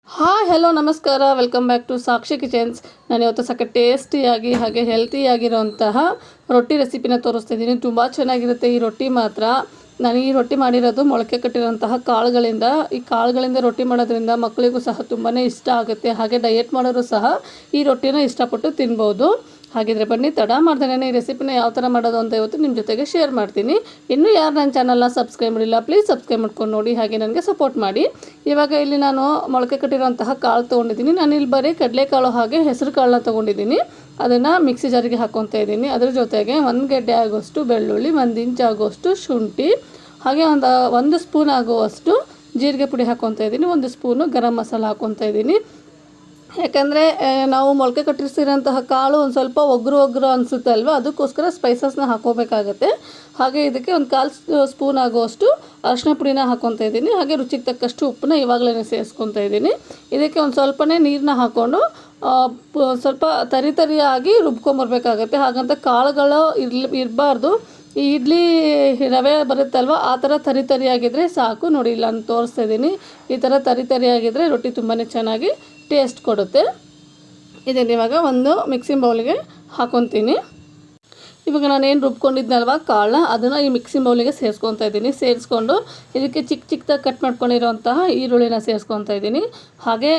Hi hello ನಮಸ್ಕಾರ, welcome back to Sakshi kitchens. ನಾನು ಇವತ್ತು ಸಕ್ಕ ಟೇಸ್ಟಿಯಾಗಿ ಹಾಗೆ ಹೆಲ್ತಿಯಾಗಿರೋಂತಹ ರೊಟ್ಟಿ ರೆಸಿಪಿನ ತೋರಿಸ್ತಾ ಇದ್ದೀನಿ. ತುಂಬ ಚೆನ್ನಾಗಿರುತ್ತೆ ಈ ರೊಟ್ಟಿ ಮಾತ್ರ. ನಾನು ಈ ರೊಟ್ಟಿ ಮಾಡಿರೋದು ಮೊಳಕೆ ಕಟ್ಟಿರೋಂತಹ ಕಾಳುಗಳಿಂದ. ಈ ಕಾಳುಗಳಿಂದ ರೊಟ್ಟಿ ಮಾಡೋದ್ರಿಂದ ಮಕ್ಕಳಿಗೂ ಸಹ ತುಂಬಾ ಇಷ್ಟ ಆಗುತ್ತೆ. ಹಾಗೆ ಡಯಟ್ ಮಾಡೋರು ಸಹ ಈ ರೊಟ್ಟಿನ ಇಷ್ಟಪಟ್ಟು ತಿನ್ಬೋದು. ಹಾಗಿದ್ರೆ ಬನ್ನಿ ತಡ ಮಾಡ್ದೇನೆ ಈ ರೆಸಿಪಿನ ಯಾವ ಥರ ಮಾಡೋದು ಅಂತ ಇವತ್ತು ನಿಮ್ಮ ಜೊತೆಗೆ ಶೇರ್ ಮಾಡ್ತೀನಿ. ಇನ್ನೂ ಯಾರು ನನ್ನ ಚಾನಲ್ನ ಸಬ್ಸ್ಕ್ರೈಬ್ ಮಾಡಿಲ್ಲ ಪ್ಲೀಸ್ ಸಬ್ಸ್ಕ್ರೈಬ್ ಮಾಡ್ಕೊಂಡು ನೋಡಿ, ಹಾಗೆ ನನಗೆ ಸಪೋರ್ಟ್ ಮಾಡಿ. ಇವಾಗ ಇಲ್ಲಿ ನಾನು ಮೊಳಕೆ ಕಟ್ಟಿರೋಂತಹ ಕಾಳು ತೊಗೊಂಡಿದ್ದೀನಿ. ನಾನು ಇಲ್ಲಿ ಬರೀ ಕಡಲೆಕಾಳು ಹಾಗೆ ಹೆಸರು ಕಾಳನ್ನ ತೊಗೊಂಡಿದ್ದೀನಿ. ಅದನ್ನು ಮಿಕ್ಸಿ ಜಾರಿಗೆ ಹಾಕ್ಕೊತಾ ಇದ್ದೀನಿ. ಅದ್ರ ಜೊತೆಗೆ 1 ಗೆಡ್ಡೆ ಆಗುವಷ್ಟು ಬೆಳ್ಳುಳ್ಳಿ, 1 ಇಂಚ್ ಆಗುವಷ್ಟು ಶುಂಠಿ, ಹಾಗೆ ಒಂದು ಸ್ಪೂನ್ ಆಗುವಷ್ಟು ಜೀರಿಗೆ ಪುಡಿ ಹಾಕ್ಕೊತಾ ಇದ್ದೀನಿ. 1 ಸ್ಪೂನು ಗರಂ ಮಸಾಲ ಹಾಕ್ಕೊತಾ ಇದ್ದೀನಿ. ಯಾಕಂದರೆ ನಾವು ಮೊಳಕೆ ಕಟ್ಟಿಸಿರೋಂತಹ ಕಾಳು ಒಂದು ಸ್ವಲ್ಪ ಒಗ್ರು ಅನಿಸುತ್ತೆ ಅಲ್ವಾ, ಅದಕ್ಕೋಸ್ಕರ ಸ್ಪೈಸಸ್ನ ಹಾಕ್ಕೋಬೇಕಾಗತ್ತೆ. ಹಾಗೆ ಇದಕ್ಕೆ 1/4 ಸ್ಪೂನ್ ಆಗುವಷ್ಟು ಅರಿಶಿನ ಪುಡಿನ ಹಾಕ್ಕೊತಾ ಇದ್ದೀನಿ. ಹಾಗೆ ರುಚಿಗೆ ತಕ್ಕಷ್ಟು ಉಪ್ಪನ್ನ ಇವಾಗಲೇ ಸೇರಿಸ್ಕೊತಾ ಇದ್ದೀನಿ. ಇದಕ್ಕೆ ಒಂದು ಸ್ವಲ್ಪನೇ ನೀರನ್ನ ಹಾಕ್ಕೊಂಡು ಸ್ವಲ್ಪ ತರಿಯಾಗಿ ರುಬ್ಕೊಂಬರ್ಬೇಕಾಗತ್ತೆ. ಹಾಗಂತ ಕಾಳುಗಳು ಇರಬಾರ್ದು. ಈ ಇಡ್ಲಿ ರವೆ ಬರುತ್ತಲ್ವ, ಆ ಥರ ತರಿಯಾಗಿದ್ದರೆ ಸಾಕು. ನೋಡಿ ಇಲ್ಲ ನಾನು ತೋರಿಸ್ತಾ ಇದ್ದೀನಿ. ಈ ಥರ ತರಿಯಾಗಿದ್ದರೆ ರೊಟ್ಟಿ ತುಂಬಾ ಚೆನ್ನಾಗಿ ಟೇಸ್ಟ್ ಕೊಡುತ್ತೆ. ಇದನ್ನು ಇವಾಗ ಒಂದು ಮಿಕ್ಸಿಂಗ್ ಬೌಲಿಗೆ ಹಾಕ್ಕೊತೀನಿ. ಇವಾಗ ನಾನೇನು ರುಬ್ಕೊಂಡಿದ್ನಲ್ವ ಕಾಳನ್ನ, ಅದನ್ನು ಈ ಮಿಕ್ಸಿಂಗ್ ಬೌಲಿಗೆ ಸೇರಿಸ್ಕೊತಾ ಇದ್ದೀನಿ. ಸೇರಿಸ್ಕೊಂಡು ಇದಕ್ಕೆ ಚಿಕ್ಕದಾಗಿ ಕಟ್ ಮಾಡ್ಕೊಂಡಿರೋಂತಹ ಈರುಳ್ಳಿನ ಸೇರಿಸ್ಕೊತಾ ಇದ್ದೀನಿ. ಹಾಗೆ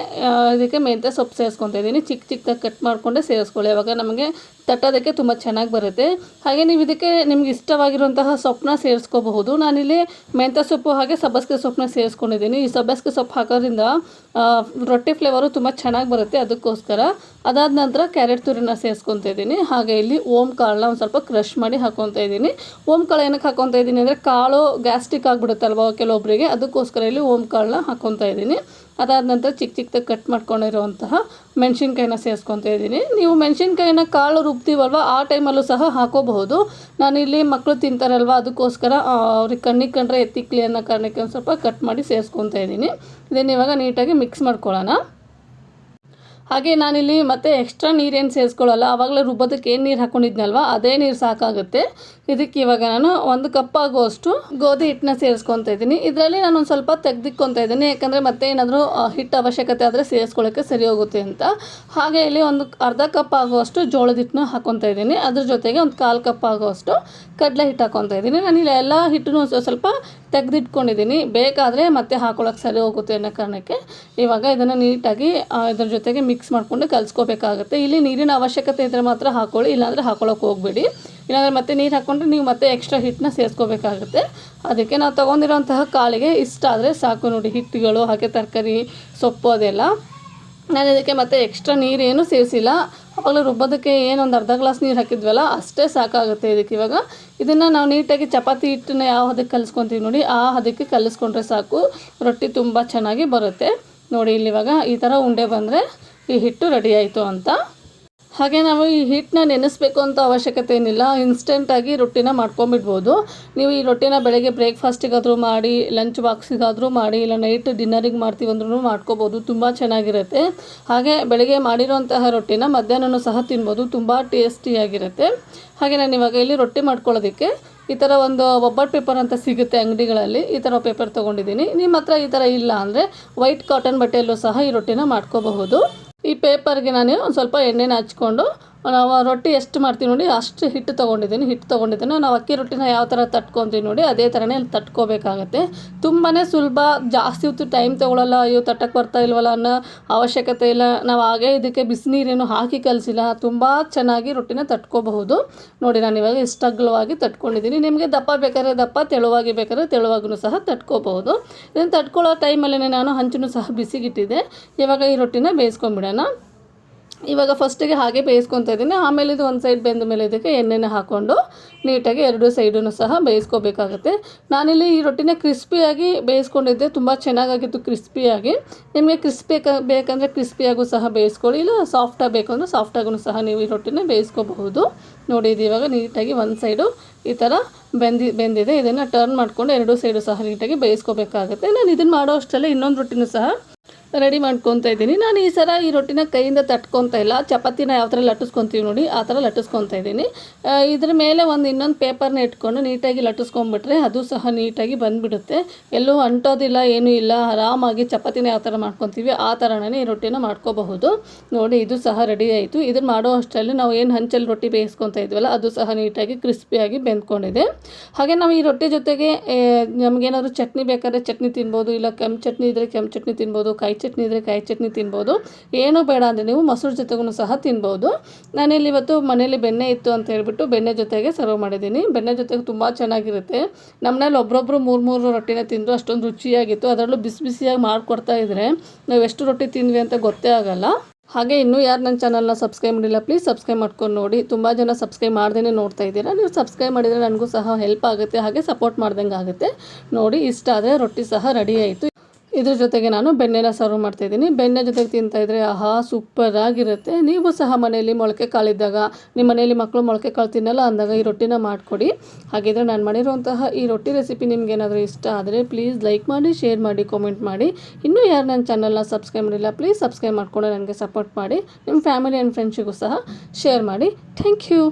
ಇದಕ್ಕೆ ಮೆಂತ್ಯ ಸೊಪ್ಪು ಸೇರಿಸ್ಕೊತಾ ಇದ್ದೀನಿ. ಚಿಕ್ಕದಾಗಿ ಕಟ್ ಮಾಡಿಕೊಂಡೆ ಸೇರಿಸ್ಕೊಳ್ಳಿ. ಇವಾಗ ನಮಗೆ ತಟ್ಟೋದಕ್ಕೆ ತುಂಬ ಚೆನ್ನಾಗಿ ಬರುತ್ತೆ. ಹಾಗೆ ನೀವು ಇದಕ್ಕೆ ನಿಮ್ಗೆ ಇಷ್ಟವಾಗಿರುವಂತಹ ಸೊಪ್ಪನ್ನ ಸೇರಿಸ್ಕೋಬಹುದು. ನಾನಿಲ್ಲಿ ಮೆಂತ್ಯ ಸೊಪ್ಪು ಹಾಗೆ ಸಬ್ಬಸಿಗೆ ಸೊಪ್ಪನ್ನ ಸೇರಿಸ್ಕೊಂಡಿದ್ದೀನಿ. ಈ ಸಬ್ಬಸಿಗೆ ಸೊಪ್ಪು ಹಾಕೋದ್ರಿಂದ ರೊಟ್ಟಿ ಫ್ಲೇವರು ತುಂಬ ಚೆನ್ನಾಗಿ ಬರುತ್ತೆ, ಅದಕ್ಕೋಸ್ಕರ. ಅದಾದ ನಂತರ ಕ್ಯಾರೆಟ್ ತುರಿನ ಸೇರಿಸ್ಕೊತಾ ಇದ್ದೀನಿ. ಹಾಗೆ ಇಲ್ಲಿ ಓಮ್ ಕಾಳನ್ನ ಒಂದು ಸ್ವಲ್ಪ ಕ್ರಷ್ ಮಾಡಿ ಹಾಕ್ಕೊತಾ ಇದ್ದೀನಿ. ಓಮ್ ಕಾಳು ಏನಕ್ಕೆ ಹಾಕ್ಕೊತಾ ಇದ್ದೀನಿ ಅಂದರೆ ಕಾಳು ಗ್ಯಾಸ್ಟ್ರಿಕ್ ಆಗಿಬಿಡುತ್ತಲ್ವ ಕೆಲವೊಬ್ಬರಿಗೆ, ಅದಕ್ಕೋಸ್ಕರ ಇಲ್ಲಿ ಓಮ್ ಕಾಳನ್ನ ಹಾಕ್ಕೊತಾ ಇದ್ದೀನಿ. ಅದಾದ ನಂತರ ಚಿಕ್ಕದಾಗಿ ಕಟ್ ಮಾಡ್ಕೊಂಡಿರುವಂತಹ ಮೆಣಸಿನ್ಕಾಯಿನ ಸೇರಿಸ್ಕೊತಾ ಇದ್ದೀನಿ. ನೀವು ಮೆಣಸಿನ್ಕಾಯಿನ ಕಾಳು ರುಬ್ತೀವಲ್ವ, ಆ ಟೈಮಲ್ಲೂ ಸಹ ಹಾಕೋಬಹುದು. ನಾನಿಲ್ಲಿ ಮಕ್ಕಳು ತಿಂತಾರಲ್ವ, ಅದಕ್ಕೋಸ್ಕರ ಅವ್ರಿಗೆ ಕಣ್ಣಿಗೆ ಕಂಡ್ರೆ ಎತ್ತಿಕ್ಲಿ ಅನ್ನೋ ಕಾರಣಕ್ಕೆ ಒಂದು ಸ್ವಲ್ಪ ಕಟ್ ಮಾಡಿ ಸೇರಿಸ್ಕೊತಾ ಇದ್ದೀನಿ. ಇದನ್ನು ಇವಾಗ ನೀಟಾಗಿ ಮಿಕ್ಸ್ ಮಾಡ್ಕೊಳ್ಳೋಣ. ಹಾಗೆ ನಾನಿಲ್ಲಿ ಮತ್ತೆ ಎಕ್ಸ್ಟ್ರಾ ನೀರೇನು ಸೇರಿಸ್ಕೊಳ್ಳಲ್ಲ. ಆವಾಗಲೇ ರುಬ್ಬೋದಕ್ಕೆ ಏನು ನೀರು ಹಾಕ್ಕೊಂಡಿದ್ನಲ್ವ, ಅದೇ ನೀರು ಸಾಕಾಗುತ್ತೆ. ಇದಕ್ಕೆ ಇವಾಗ ನಾನು 1 ಕಪ್ ಆಗುವಷ್ಟು ಗೋಧಿ ಹಿಟ್ಟನ್ನ ಸೇರಿಸ್ಕೊತಾ ಇದ್ದೀನಿ. ಇದರಲ್ಲಿ ನಾನು ಒಂದು ಸ್ವಲ್ಪ ತೆಗೆದಿಕ್ಕೊತಾ ಇದ್ದೀನಿ, ಯಾಕಂದರೆ ಮತ್ತೆ ಏನಾದರೂ ಹಿಟ್ಟು ಅವಶ್ಯಕತೆ ಆದರೆ ಸೇರಿಸ್ಕೊಳ್ಳೋಕ್ಕೆ ಸರಿ ಹೋಗುತ್ತೆ ಅಂತ. ಹಾಗೆ ಇಲ್ಲಿ ಒಂದು ಅರ್ಧ ಕಪ್ ಆಗುವಷ್ಟು ಜೋಳದ ಹಿಟ್ಟನ್ನ ಹಾಕ್ಕೊತಾ ಇದ್ದೀನಿ. ಅದ್ರ ಜೊತೆಗೆ 1/4 ಕಪ್ ಆಗುವಷ್ಟು ಕಡಲೆ ಹಿಟ್ಟು ಹಾಕ್ಕೊತಾ ಇದ್ದೀನಿ. ನಾನಿಲ್ಲಿ ಎಲ್ಲ ಹಿಟ್ಟನ್ನು ಸ್ವಲ್ಪ ತೆಗೆದಿಟ್ಕೊಂಡಿದ್ದೀನಿ. ಬೇಕಾದರೆ ಮತ್ತೆ ಹಾಕೊಳ್ಳೋಕೆ ಸರಿ ಹೋಗುತ್ತೆ ಅನ್ನೋ ಕಾರಣಕ್ಕೆ ಇವಾಗ ಇದನ್ನು ನೀಟಾಗಿ ಇದ್ರ ಜೊತೆಗೆ ಮಿಕ್ಸ್ ಮಾಡಿಕೊಂಡು ಕಲಿಸ್ಕೋಬೇಕಾಗುತ್ತೆ. ಇಲ್ಲಿ ನೀರಿನ ಅವಶ್ಯಕತೆ ಇದ್ದರೆ ಮಾತ್ರ ಹಾಕ್ಕೊಳ್ಳಿ, ಇಲ್ಲಾಂದರೆ ಹಾಕೊಳ್ಳೋಕೆ ಹೋಗಬೇಡಿ. ಇಲ್ಲಾಂದರೆ ಮತ್ತೆ ನೀರು ಹಾಕ್ಕೊಂಡ್ರೆ ನೀವು ಮತ್ತೆ ಎಕ್ಸ್ಟ್ರಾ ಹಿಟ್ಟನ್ನ ಸೇರಿಸ್ಕೋಬೇಕಾಗುತ್ತೆ. ಅದಕ್ಕೆ ನಾವು ತೊಗೊಂಡಿರೋಂತಹ ಕಾಳಿಗೆ ಇಷ್ಟ ಆದರೆ ಸಾಕು. ನೋಡಿ ಹಿಟ್ಟುಗಳು ಹಾಗೆ ತರಕಾರಿ ಸೊಪ್ಪು ಅದೆಲ್ಲ. ನಾನು ಇದಕ್ಕೆ ಮತ್ತೆ ಎಕ್ಸ್ಟ್ರಾ ನೀರೇನು ಸೇರಿಸಿಲ್ಲ. ಆವಾಗಲೇ ರುಬ್ಬೋದಕ್ಕೆ ಏನೊಂದು ಅರ್ಧ ಗ್ಲಾಸ್ ನೀರು ಹಾಕಿದ್ವಲ್ಲ, ಅಷ್ಟೇ ಸಾಕಾಗುತ್ತೆ ಇದಕ್ಕೆ. ಇವಾಗ ಇದನ್ನು ನಾವು ನೀಟಾಗಿ ಚಪಾತಿ ಹಿಟ್ಟನ್ನ ಯಾವ ಹದಕ್ಕೆ ಕಲಿಸ್ಕೊತೀವಿ ನೋಡಿ, ಆ ಹದಕ್ಕೆ ಕಲಿಸ್ಕೊಂಡ್ರೆ ಸಾಕು. ರೊಟ್ಟಿ ತುಂಬ ಚೆನ್ನಾಗಿ ಬರುತ್ತೆ. ನೋಡಿ ಇಲ್ಲಿ ಇವಾಗ ಈ ಥರ ಉಂಡೆ ಬಂದರೆ ಈ ಹಿಟ್ಟು ರೆಡಿ ಆಯಿತು ಅಂತ. ಹಾಗೆ ನಾವು ಈ ಹಿಟ್ಟನ್ನ ನೆನೆಸ್ಬೇಕು ಅಂತ ಅವಶ್ಯಕತೆ ಏನಿಲ್ಲ. ಇನ್ಸ್ಟೆಂಟಾಗಿ ರೊಟ್ಟಿನ ಮಾಡ್ಕೊಂಬಿಡ್ಬೋದು. ನೀವು ಈ ರೊಟ್ಟಿನ ಬೆಳಗ್ಗೆ ಬ್ರೇಕ್ಫಾಸ್ಟಿಗಾದರೂ ಮಾಡಿ, ಲಂಚ್ ಬಾಕ್ಸಿಗಾದರೂ ಮಾಡಿ, ಇಲ್ಲ ನೈಟ್ ಡಿನ್ನರಿಗೆ ಮಾಡ್ತೀವಂದ್ರೂ ಮಾಡ್ಕೋಬೋದು. ತುಂಬ ಚೆನ್ನಾಗಿರುತ್ತೆ. ಹಾಗೆ ಬೆಳಗ್ಗೆ ಮಾಡಿರೋಂತಹ ರೊಟ್ಟಿನ ಮಧ್ಯಾಹ್ನವೂ ಸಹ ತಿನ್ಬೋದು. ತುಂಬ ಟೇಸ್ಟಿಯಾಗಿರುತ್ತೆ. ಹಾಗೆ ನಾನು ಇವಾಗ ಇಲ್ಲಿ ರೊಟ್ಟಿ ಮಾಡ್ಕೊಳ್ಳೋದಕ್ಕೆ ಈ ಥರ ಒಂದು ಒಬ್ಬಟ್ಟು ಪೇಪರ್ ಅಂತ ಸಿಗುತ್ತೆ ಅಂಗಡಿಗಳಲ್ಲಿ, ಈ ಥರ ಪೇಪರ್ ತೊಗೊಂಡಿದ್ದೀನಿ. ನಿಮ್ಮ ಹತ್ರ ಈ ಥರ ಇಲ್ಲ ಅಂದರೆ ವೈಟ್ ಕಾಟನ್ ಬಟ್ಟೆಯಲ್ಲೂ ಸಹ ಈ ರೊಟ್ಟಿನ ಮಾಡ್ಕೋಬಹುದು. ಈ ಪೇಪರ್ಗೆ ನಾನು ಒಂದು ಸ್ವಲ್ಪ ಎಣ್ಣೆನ ಹಚ್ಕೊಂಡು ನಾವು ರೊಟ್ಟಿ ಎಷ್ಟು ಮಾಡ್ತೀವಿ ನೋಡಿ ಅಷ್ಟು ಹಿಟ್ಟು ತೊಗೊಂಡಿದ್ದೀನಿ. ನಾವು ಅಕ್ಕಿ ರೊಟ್ಟಿನ ಯಾವ ಥರ ತಟ್ಕೊತೀವಿ ನೋಡಿ ಅದೇ ಥರನೇ ಅಲ್ಲಿ ತಟ್ಕೋಬೇಕಾಗತ್ತೆ. ತುಂಬಾ ಸುಲಭ, ಜಾಸ್ತಿ ಹೊತ್ತು ಟೈಮ್ ತೊಗೊಳ್ಳಲ್ಲ. ಅಯ್ಯೋ ತಟ್ಟಕ್ಕೆ ಬರ್ತಾ ಇಲ್ವಲ್ಲ ಅನ್ನೋ ಅವಶ್ಯಕತೆ ಇಲ್ಲ. ನಾವು ಹಾಗೆ ಇದಕ್ಕೆ ಬಿಸಿನೀರೇನು ಹಾಕಿ ಕಲಿಸಿಲ್ಲ. ತುಂಬ ಚೆನ್ನಾಗಿ ರೊಟ್ಟಿನ ತಟ್ಕೋಬಹುದು. ನೋಡಿ ನಾನು ಇವಾಗ ಇಷ್ಟು ಅಗಲವಾಗಿ ತಟ್ಕೊಂಡಿದ್ದೀನಿ. ನಿಮಗೆ ದಪ್ಪ ಬೇಕಾದ್ರೆ ದಪ್ಪ, ತೆಳುವಾಗಿ ಬೇಕಾದ್ರೆ ತೆಳುವಾಗೂ ಸಹ ತಟ್ಕೋಬಹುದು. ಇದನ್ನು ತಟ್ಕೊಳ್ಳೋ ಟೈಮಲ್ಲೇ ನಾನು ಹಂಚನ್ನು ಸಹ ಬಿಸಿಗಿಟ್ಟಿದ್ದೆ. ಇವಾಗ ಈ ರೊಟ್ಟಿನ ಬೇಯಿಸ್ಕೊಂಬಿಡೋಣ. ಇವಾಗ ಫಸ್ಟಿಗೆ ಹಾಗೆ ಬೇಯಿಸ್ಕೊತಾ ಇದ್ದೀನಿ. ಆಮೇಲೆ ಇದು ಒಂದು ಸೈಡ್ ಬೆಂದ ಮೇಲೆ ಇದಕ್ಕೆ ಎಣ್ಣೆನ ಹಾಕ್ಕೊಂಡು ನೀಟಾಗಿ 2 ಸೈಡನ್ನು ಸಹ ಬೇಯಿಸ್ಕೋಬೇಕಾಗುತ್ತೆ. ನಾನಿಲ್ಲಿ ಈ ರೊಟ್ಟಿನ ಕ್ರಿಸ್ಪಿಯಾಗಿ ಬೇಯಿಸ್ಕೊಂಡಿದ್ದೆ. ತುಂಬ ಚೆನ್ನಾಗಾಗಿತ್ತು ಕ್ರಿಸ್ಪಿಯಾಗಿ. ನಿಮಗೆ ಕ್ರಿಸ್ಪಿ ಬೇಕಂದರೆ ಕ್ರಿಸ್ಪಿಯಾಗೂ ಸಹ ಬೇಯಿಸ್ಕೊಳ್ಳಿ, ಇಲ್ಲ ಸಾಫ್ಟಾಗಿ ಬೇಕಂದ್ರೆ ಸಾಫ್ಟಾಗೂ ಸಹ ನೀವು ಈ ರೊಟ್ಟಿನ ಬೇಯಿಸ್ಕೋಬಹುದು. ನೋಡಿ ಇದು ಇವಾಗ ನೀಟಾಗಿ ಒಂದು ಸೈಡು ಈ ಥರ ಬೆಂದಿದೆ. ಇದನ್ನು ಟರ್ನ್ ಮಾಡಿಕೊಂಡು 2 ಸೈಡು ಸಹ ನೀಟಾಗಿ ಬೇಯಿಸ್ಕೋಬೇಕಾಗುತ್ತೆ. ನಾನು ಇದನ್ನು ಮಾಡೋ ಅಷ್ಟರಲ್ಲೇ ಇನ್ನೊಂದು ರೊಟ್ಟಿನೂ ಸಹ ರೆಡಿ ಮಾಡ್ಕೊತಾ ಇದ್ದೀನಿ. ನಾನು ಈ ಸಲ ಈ ರೊಟ್ಟಿನ ಕೈಯಿಂದ ತಟ್ಕೊತಾ ಇಲ್ಲ, ಚಪಾತಿನ ಯಾವ ಥರ ಲಟ್ಟಿಸ್ಕೊತೀವಿ ನೋಡಿ ಆ ಥರ ಲಟ್ಟಿಸ್ಕೊತಾ ಇದ್ದೀನಿ. ಇದ್ರ ಮೇಲೆ ಇನ್ನೊಂದು ಪೇಪರ್ನ ಇಟ್ಕೊಂಡು ನೀಟಾಗಿ ಲಟ್ಟಿಸ್ಕೊಂಡ್ಬಿಟ್ರೆ ಅದು ಸಹ ನೀಟಾಗಿ ಬಂದುಬಿಡುತ್ತೆ. ಎಲ್ಲೂ ಅಂಟೋದಿಲ್ಲ, ಏನೂ ಇಲ್ಲ. ಆರಾಮಾಗಿ ಚಪಾತಿನ ಯಾವ ಥರ ಮಾಡ್ಕೊತೀವಿ ಆ ಥರನೇ ಈ ರೊಟ್ಟಿನ ಮಾಡ್ಕೋಬಹುದು. ನೋಡಿ ಇದು ಸಹ ರೆಡಿ ಆಯಿತು. ಇದನ್ನು ಮಾಡೋ ಅಷ್ಟರಲ್ಲಿ ನಾವು ಏನು ಹಂಚಲ್ಲಿ ರೊಟ್ಟಿ ಬೇಯಿಸ್ಕೊತಾ ಇದ್ವಲ್ಲ ಅದು ಸಹ ನೀಟಾಗಿ ಕ್ರಿಸ್ಪಿಯಾಗಿ ಬೆಂದ್ಕೊಂಡಿದೆ. ಹಾಗೆ ನಾವು ಈ ರೊಟ್ಟಿ ಜೊತೆಗೆ ನಮಗೇನಾದರೂ ಚಟ್ನಿ ಬೇಕಾದ್ರೆ ಚಟ್ನಿ ತಿನ್ಬೋದು, ಇಲ್ಲ ಕೆಂಪು ಚಟ್ನಿ ಇದ್ದರೆ ಕೆಂಪು ಚಟ್ನಿ ತಿನ್ಬೋದು, ಕಾಯಿ ಚಟ್ನಿ ಇದ್ದರೆ ಕಾಯಿ ಚಟ್ನಿ ತಿನ್ಬೋದು. ಏನೂ ಬೇಡ ಅಂದರೆ ನೀವು ಮೊಸರು ಜೊತೆಗೂ ಸಹ ತಿನ್ಬೋದು. ನಾನಿಲ್ಲಿ ಇವತ್ತು ಮನೇಲಿ ಬೆಣ್ಣೆ ಇತ್ತು ಅಂತ ಹೇಳ್ಬಿಟ್ಟು ಬೆಣ್ಣೆ ಜೊತೆಗೆ ಸರ್ವ್ ಮಾಡಿದ್ದೀನಿ. ಬೆಣ್ಣೆ ಜೊತೆಗೆ ತುಂಬ ಚೆನ್ನಾಗಿರುತ್ತೆ. ನಮ್ಮನೇಲಿ ಒಬ್ಬೊಬ್ಬರು 3 ರೊಟ್ಟಿನ ತಿಂದರು, ಅಷ್ಟೊಂದು ರುಚಿಯಾಗಿತ್ತು. ಅದರಲ್ಲೂ ಬಿಸಿ ಬಿಸಿಯಾಗಿ ಮಾಡಿಕೊಡ್ತಾ ಇದ್ದರೆ ನಾವು ಎಷ್ಟು ರೊಟ್ಟಿ ತಿಂದ್ವಿ ಅಂತ ಗೊತ್ತೇ ಆಗಲ್ಲ. ಹಾಗೆ ಇನ್ನೂ ಯಾರು ನನ್ನ ಚಾನಲ್ನ ಸಬ್ಸ್ಕ್ರೈಬ್ ಮಾಡಿಲ್ಲ ಪ್ಲೀಸ್ ಸಬ್ಸ್ಕ್ರೈಬ್ ಮಾಡ್ಕೊಂಡು ನೋಡಿ. ತುಂಬ ಜನ ಸಬ್ಸ್ಕ್ರೈಬ್ ಮಾಡ್ದೇ ನೋಡ್ತಾ ಇದ್ದೀರಾ. ನೀವು ಸಬ್ಸ್ಕ್ರೈಬ್ ಮಾಡಿದರೆ ನನಗೂ ಸಹ ಹೆಲ್ಪ್ ಆಗುತ್ತೆ, ಹಾಗೆ ಸಪೋರ್ಟ್ ಮಾಡ್ದಂಗೆ ಆಗುತ್ತೆ. ನೋಡಿ ಇಷ್ಟ ಆದರೆ ರೊಟ್ಟಿ ಸಹ ರೆಡಿ ಆಯಿತು. ಇದ್ರ ಜೊತೆಗೆ ನಾನು ಬೆಣ್ಣೆನ ಸರ್ವ್ ಮಾಡ್ತಾಯಿದ್ದೀನಿ. ಬೆಣ್ಣೆ ಜೊತೆಗೆ ತಿಂತಾಯಿದ್ರೆ ಆಹಾ ಸೂಪರಾಗಿರುತ್ತೆ. ನೀವು ಸಹ ಮನೆಯಲ್ಲಿ ಮೊಳಕೆ ಕಾಳಿದ್ದಾಗ, ನಿಮ್ಮ ಮನೆಯಲ್ಲಿ ಮಕ್ಕಳು ಮೊಳಕೆ ಕಾಳು ತಿನ್ನಲ್ಲ ಅಂದಾಗ ಈ ರೊಟ್ಟಿನ ಮಾಡಿಕೊಡಿ. ಹಾಗಿದ್ರೆ ನಾನು ಮಾಡಿರುವಂತಹ ಈ ರೊಟ್ಟಿ ರೆಸಿಪಿ ನಿಮಗೇನಾದರೂ ಇಷ್ಟ ಆದರೆ ಪ್ಲೀಸ್ ಲೈಕ್ ಮಾಡಿ, ಶೇರ್ ಮಾಡಿ, ಕಾಮೆಂಟ್ ಮಾಡಿ. ಇನ್ನೂ ಯಾರು ನನ್ನ ಚಾನಲ್ನ ಸಬ್ಸ್ಕ್ರೈಬ್ ಮಾಡಿಲ್ಲ ಪ್ಲೀಸ್ ಸಬ್ಸ್ಕ್ರೈಬ್ ಮಾಡಿಕೊಂಡು ನನಗೆ ಸಪೋರ್ಟ್ ಮಾಡಿ. ನಿಮ್ಮ ಫ್ಯಾಮಿಲಿ ಆ್ಯಂಡ್ ಫ್ರೆಂಡ್ಸಿಗೂ ಸಹ ಶೇರ್ ಮಾಡಿ. Thank you.